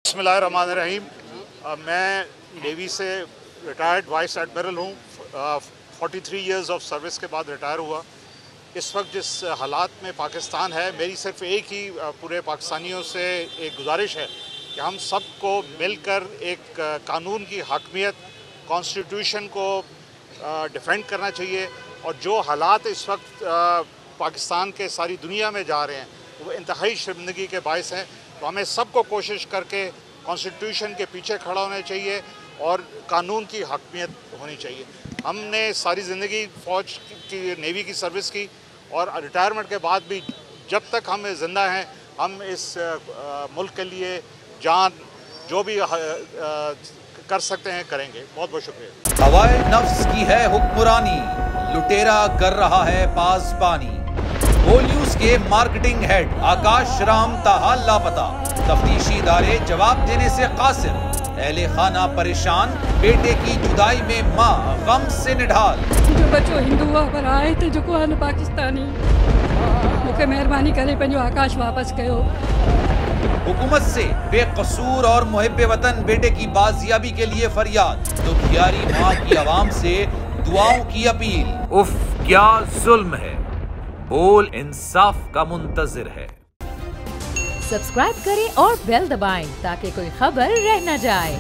बिस्मिल्लाहिर्रहमानिर्रहीम। मैं नेवी से रिटायर्ड वाइस एडमिरल हूँ। 43 इयर्स ऑफ सर्विस के बाद रिटायर हुआ। इस वक्त जिस हालात में पाकिस्तान है, मेरी सिर्फ एक ही पूरे पाकिस्तानियों से एक गुजारिश है कि हम सबको मिलकर एक कानून की हकमियत, कॉन्स्टिट्यूशन को डिफेंड करना चाहिए। और जो हालात इस वक्त पाकिस्तान के सारी दुनिया में जा रहे हैं वो इंतहाई शर्मिंदगी के बायस हैं। तो हमें सबको कोशिश करके कॉन्स्टिट्यूशन के पीछे खड़ा होना चाहिए और कानून की हकमियत होनी चाहिए। हमने सारी ज़िंदगी फ़ौज की, नेवी की सर्विस की और रिटायरमेंट के बाद भी जब तक हम ज़िंदा हैं हम इस मुल्क के लिए जान जो भी कर सकते हैं करेंगे। बहुत बहुत शुक्रिया। हवाए नफ्स की है हुक्मरानी, लुटेरा कर रहा है पासबानी। बोल न्यूज के मार्केटिंग हेड आकाश राम ताहा लापता, तफ्तीशी इदारे जवाब देने से कासिर। अहले खाना परेशान, बेटे की जुदाई में माँ गम से निढाल। जो बच्चो हिंदू पर आए थे जो पाकिस्तानी, मुझे मेहरबानी करे पंहिंजो आकाश वापस कयो। हुकूमत से बेकसूर और मुहिब्बे वतन बेटे की बाजियाबी के लिए फरियाद, तो दुखियारी माँ की आवाम से दुआओं की अपील। उफ क्या जुल्म है, बोल इंसाफ का मुंतजिर है। सब्सक्राइब करें और बेल दबाएं ताकि कोई खबर रह न जाए।